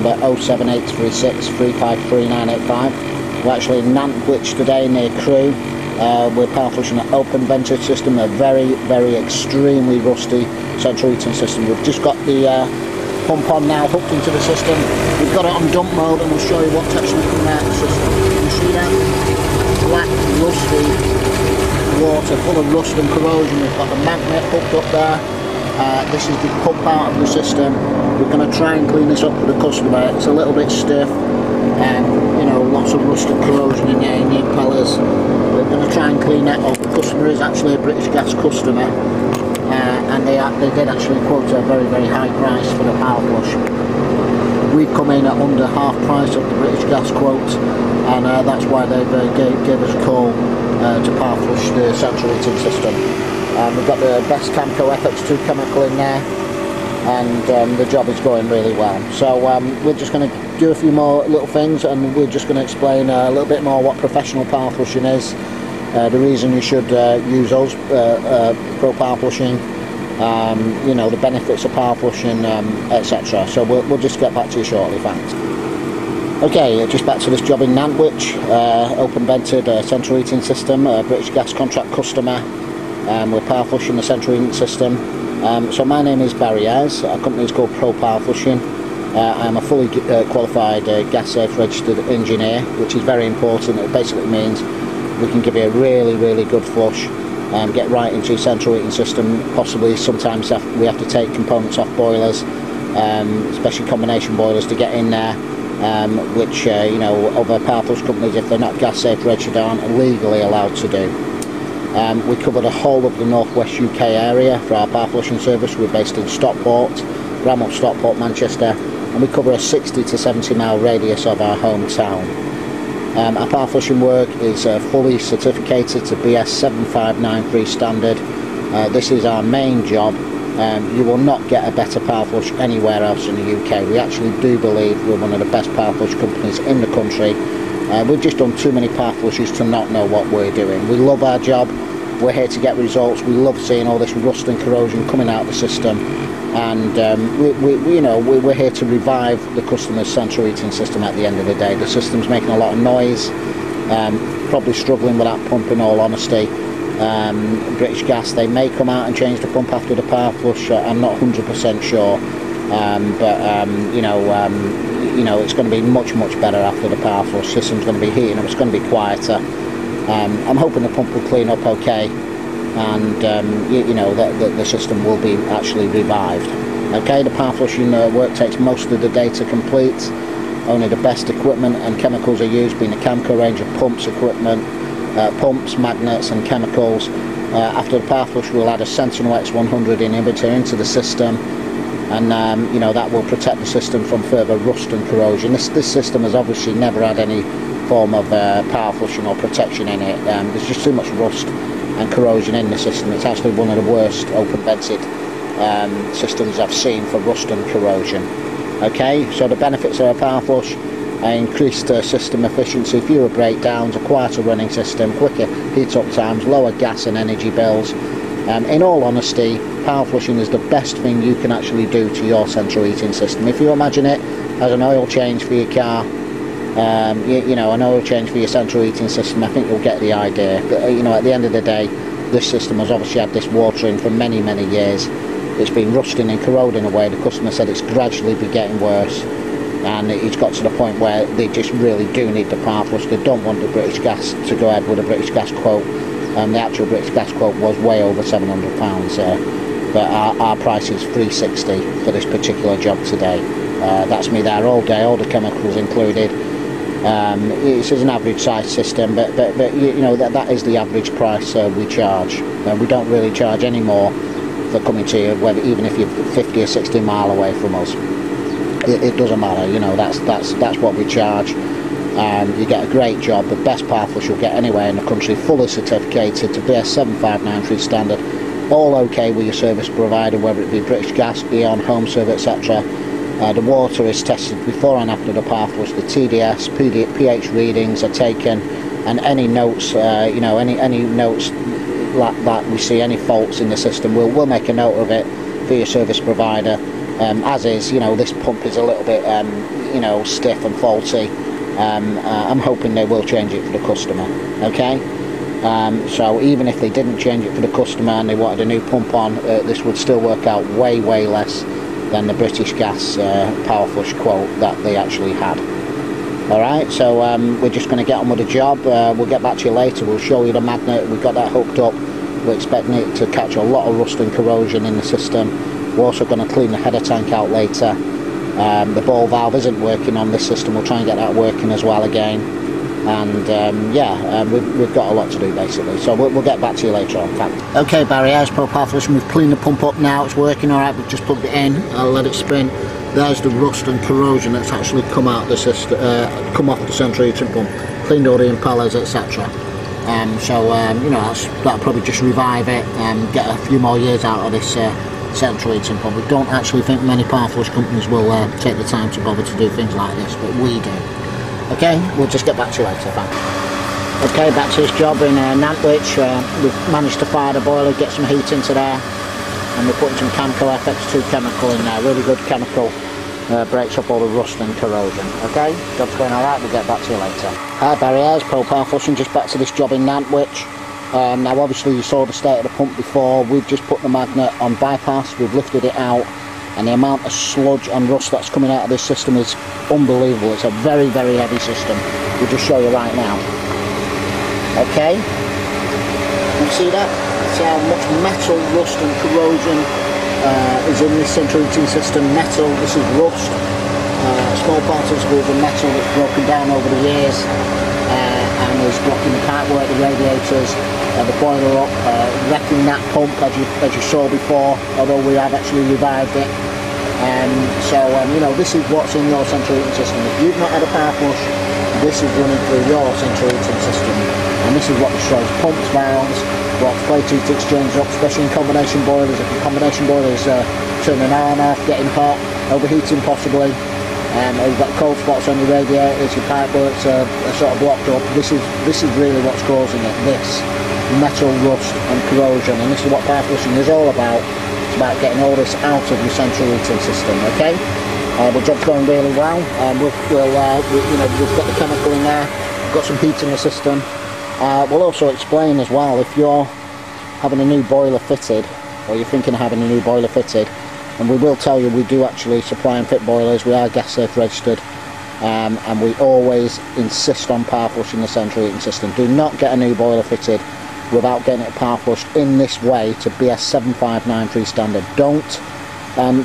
number 07836 353 985. We're actually in Nantwich today near Crewe. We're power flushing an open vented system, a very extremely rusty central heating system. We've just got the pump on now, hooked into the system. We've got it on dump mode and we'll show you what's actually coming out of the system. You see that? Black, rusty water, full of rust and corrosion. We've got the magnet hooked up there. This is the pump out of the system. We're going to try and clean this up for the customer. It's a little bit stiff, and you know, lots of rust and corrosion in there, in the impellers. We're going to try and clean that up. The customer is actually a British Gas customer, and they did actually quote a very high price for the power flush. We've come in at under half price of the British Gas quote, and that's why they gave us a call to power flush the central heating system. We've got the best Kamco FX2 chemical in there, and the job is going really well. So we're just going to do a few more little things, and we're just going to explain a little bit more what professional power flushing is, the reason you should use us, Pro-powerflushing, you know, the benefits of power flushing, etc. So we'll just get back to you shortly, thanks. Okay, just back to this job in Nantwich, open vented central heating system, British Gas contract customer. We're power flushing the central heating system. So my name is Barry Ayres. Our company is called Pro-powerflushing. I'm a fully qualified gas safe registered engineer, which is very important. It basically means we can give you a really good flush, get right into your central heating system. Possibly sometimes we have to take components off boilers, especially combination boilers, to get in there, which you know, other power flush companies, if they're not gas safe registered, aren't legally allowed to do. We cover the whole of the northwest UK area for our power flushing service. We're based in Stockport, Bramwell, Stockport, Manchester, and we cover a 60 to 70 mile radius of our hometown. Our power flushing work is fully certificated to BS 7593 standard. This is our main job. You will not get a better power flush anywhere else in the UK. We actually do believe we're one of the best power flush companies in the country. We've just done too many power flushes to not know what we're doing. We love our job. We're here to get results. We love seeing all this rust and corrosion coming out of the system, and we're here to revive the customer's central heating system. At the end of the day, the system's making a lot of noise, probably struggling with that pump, in all honesty. British Gas, they may come out and change the pump after the power flush. I'm not 100% sure, but you know, it's going to be much better after the power flush. System's going to be heating up, it's going to be quieter. I'm hoping the pump will clean up okay, and you know, the system will be actually revived. Okay, the power flushing work takes most of the day to complete. Only the best equipment and chemicals are used, being the Kamco range of pumps, equipment, pumps, magnets and chemicals. After the power flush, we'll add a Sentinel X100 inhibitor into the system, and you know, that will protect the system from further rust and corrosion. This system has obviously never had any form of power flushing or protection in it. There's just too much rust and corrosion in the system. It's actually one of the worst open vented systems I've seen for rust and corrosion. Okay, so the benefits of a power flush are increased system efficiency, fewer breakdowns, a quieter running system, quicker heat up times, lower gas and energy bills. In all honesty, power flushing is the best thing you can actually do to your central heating system. If you imagine it as an oil change for your car, you know, an oil change for your central heating system, I think you'll get the idea. But, you know, at the end of the day, this system has obviously had this water in for many years. It's been rusting and corroding away. The customer said it's gradually been getting worse, and it's got to the point where they just really do need the power flush. They don't want the British Gas to go ahead with a British Gas quote. The actual British Gas quote was way over £700, but our price is £360 for this particular job today. That's me there all day, all the chemicals included. This is an average size system, but you know, that is the average price we charge. We don't really charge any more for coming to you, even if you're 50 or 60 mile away from us. It doesn't matter, you know, that's what we charge. You get a great job, the best power flush you'll get anywhere in the country, fully certificated to BS 7593 standard, all okay with your service provider, whether it be British Gas, E.ON, Home Serve, etc. The water is tested before and after the power flush. The TDS, pH readings are taken, and any notes, you know, any notes like that we see, any faults in the system, we'll make a note of it for your service provider, as is, you know, this pump is a little bit you know, stiff and faulty. I'm hoping they will change it for the customer. Okay, so even if they didn't change it for the customer and they wanted a new pump on, this would still work out way less than the British Gas power flush quote that they actually had. Alright, so we're just going to get on with the job. We'll get back to you later. We'll show you the magnet. We've got that hooked up. We're expecting it to catch a lot of rust and corrosion in the system. We're also going to clean the header tank out later. The ball valve isn't working on this system. We'll try and get that working as well again. And yeah, we've got a lot to do basically. So we'll get back to you later on. Okay, Barry, here's Pro-powerflushing. We've cleaned the pump up now. It's working alright. We've just plugged it in. I'll let it spin. There's the rust and corrosion that's actually come out the system, come off the central heating pump. Cleaned all the impellers, etc. So you know, that'll probably just revive it and get a few more years out of this central heating pump. We don't actually think many power flush companies will take the time to bother to do things like this, but we do. Okay, we'll just get back to you later. Thanks. Okay, back to this job in Nantwich. We've managed to fire the boiler, get some heat into there, and we're putting some Kamco FX2 chemical in there. Really good chemical. Breaks up all the rust and corrosion. Okay, job's going alright, we'll get back to you later. Hi Barry, here's Pro-powerflushing, just back to this job in Nantwich. Now obviously you saw the state of the pump before. We've just put the magnet on bypass, we've lifted it out, and the amount of sludge and rust that's coming out of this system is unbelievable. It's a very heavy system. We'll just show you right now. Okay, you see that? See how much metal, rust and corrosion is in this central heating system. Metal, this is rust, small particles of the metal that's broken down over the years and is blocking the pipework, the radiators, the boiler up, wrecking that pump as you saw before, although we have actually revived it. So you know, this is what's in your central heating system. If you've not had a power flush, this is running through your central heating system, and this is what destroys pumps, valves, what plate heat exchanges up, especially in combination boilers. If the combination boiler is turning on off, getting hot, overheating possibly, or you've got cold spots on your radiators, your pipeworks are sort of blocked up, this is really what's causing it. This metal rust and corrosion, and this is what power flushing is all about. It's about getting all this out of your central heating system. Okay, the job's going really well. You know, we've got the chemical in there, we've got some heat in the system. We'll also explain as well, if you're having a new boiler fitted, or you're thinking of having a new boiler fitted, and we will tell you we do actually supply and fit boilers. We are gas safe registered, and we always insist on power flushing the central heating system. Do not get a new boiler fitted without getting it power flushed in this way to BS 7593 standard. Don't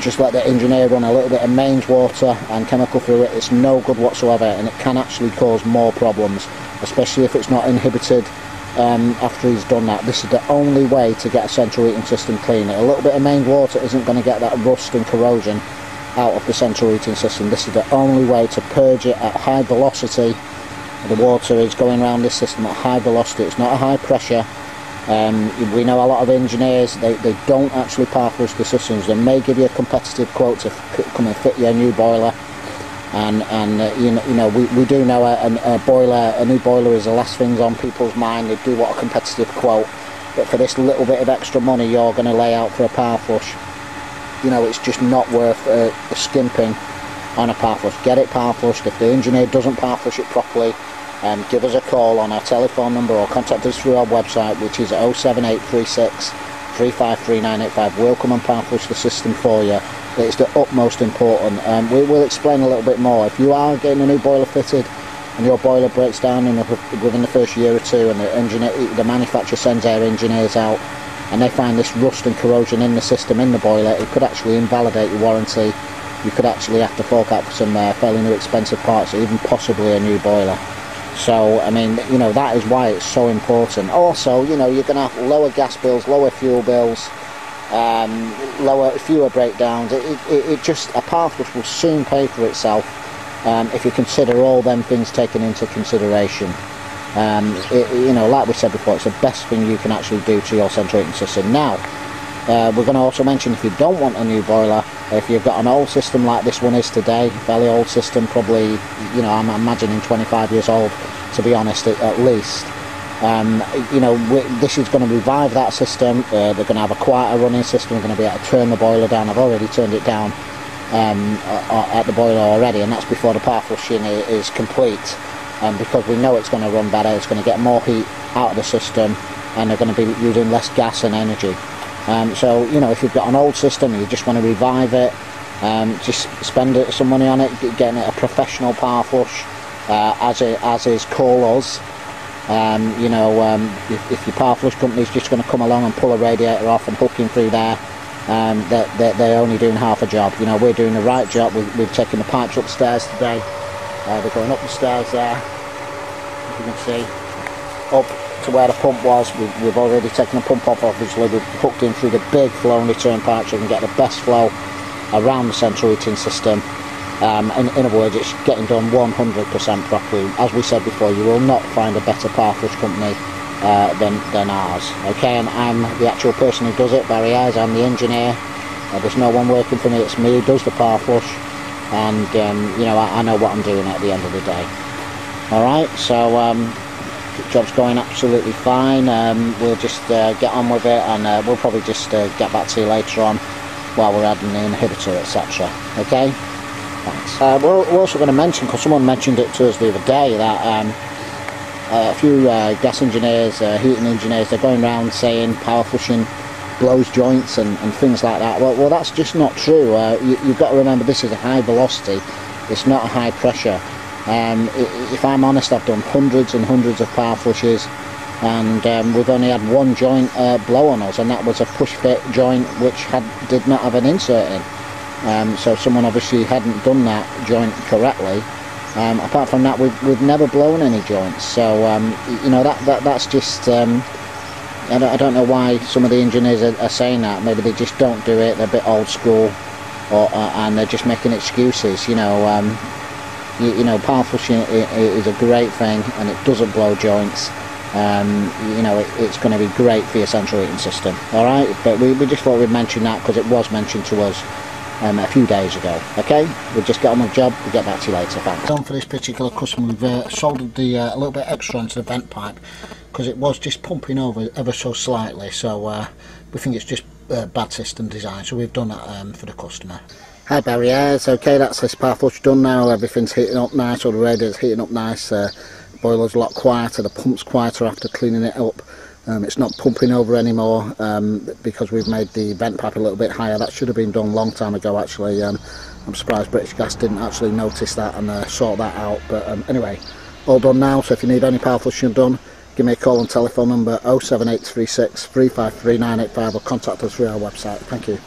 just let the engineer run a little bit of mains water and chemical through it. It's no good whatsoever, and it can actually cause more problems, especially if it's not inhibited after he's done that. This is the only way to get a central heating system clean. A little bit of mains water isn't going to get that rust and corrosion out of the central heating system. This is the only way to purge it at high velocity. The water is going around this system at high velocity. It's not a high pressure. We know a lot of engineers, they don't actually power flush the systems. They may give you a competitive quote to come and fit you a new boiler, and you know we do know a new boiler is the last things on people's mind. They do want a competitive quote, but for this little bit of extra money you're going to lay out for a power flush, you know, it's just not worth skimping on a power flush. Get it power flushed. If the engineer doesn't power flush it properly, give us a call on our telephone number, or contact us through our website, which is 07836 353 985. We'll come and power flush the system for you. It's the utmost important. We will explain a little bit more. If you are getting a new boiler fitted and your boiler breaks down within the first year or two, and the manufacturer sends their engineers out and they find this rust and corrosion in the system, in the boiler, it could actually invalidate your warranty. You could actually have to fork out for some fairly new expensive parts, or even possibly a new boiler. So I mean, you know, that is why it's so important. Also, you know, you're going to have lower gas bills, lower fuel bills, fewer breakdowns. It just, a power flush will soon pay for itself if you consider all them things taken into consideration. You know, like we said before, it's the best thing you can actually do to your central heating system. Now, we're going to also mention, if you don't want a new boiler, if you've got an old system like this one is today, fairly old system, probably, you know, I'm imagining 25 years old, to be honest, at least. You know, this is going to revive that system. They're going to have a quieter running system. We're going to be able to turn the boiler down. I've already turned it down at the boiler already, and that's before the power flushing is complete. Because we know it's going to run better, it's going to get more heat out of the system, and they're going to be using less gas and energy. So, you know, if you've got an old system and you just want to revive it, just spend some money on it, getting it a professional power flush, as is call us. You know, if your power flush company's just going to come along and pull a radiator off and hook in through there, they're only doing half a job. You know, we're doing the right job. We've taken the pipes upstairs today. They're going up the stairs there, as you can see, up to where the pump was. We've already taken the pump off, obviously. We've hooked in through the big flow and return pipe so we can get the best flow around the central heating system. In other words, it's getting done 100% properly. As we said before, you will not find a better power flush company than ours. Okay, and I'm the actual person who does it, Barry Ayres. I'm the engineer. There's no one working for me, it's me who does the power flush. And you know, I know what I'm doing at the end of the day. Alright, so the job's going absolutely fine. We'll just get on with it, and we'll probably just get back to you later on while we're adding the inhibitor, etc. Okay, thanks. We're also going to mention, because someone mentioned it to us the other day, that a few gas engineers, heating engineers, they're going around saying power flushing blows joints and things like that. Well, that's just not true. You've got to remember, this is a high velocity, it's not a high pressure. If I'm honest, I've done hundreds and hundreds of power flushes, and we've only had one joint blow on us, and that was a push fit joint which did not have an insert in. So someone obviously hadn't done that joint correctly. Apart from that, we've never blown any joints. So you know, that's just I don't know why some of the engineers are saying that. Maybe they just don't do it, they're a bit old school, and they're just making excuses. You know, you know, power flushing is a great thing, and it doesn't blow joints. You know, it's going to be great for your central heating system. Alright, but we just thought we'd mention that because it was mentioned to us a few days ago. Okay, we'll just get on with the job, we'll get back to you later. Thanks. Done for this particular customer, we've soldered the a little bit extra onto the vent pipe, because it was just pumping over ever so slightly, so we think it's just bad system design, so we've done that for the customer. Hi Barry Ayres. Okay, that's this power flush done now, everything's heating up nice, or the radiator's heating up nice, boiler's a lot quieter, the pump's quieter after cleaning it up. It's not pumping over anymore because we've made the vent pipe a little bit higher. That should have been done a long time ago actually. I'm surprised British Gas didn't actually notice that and sort that out, but anyway, all done now. So if you need any power flushing done, give me a call on telephone number 07836 353 985 or contact us through our website. Thank you.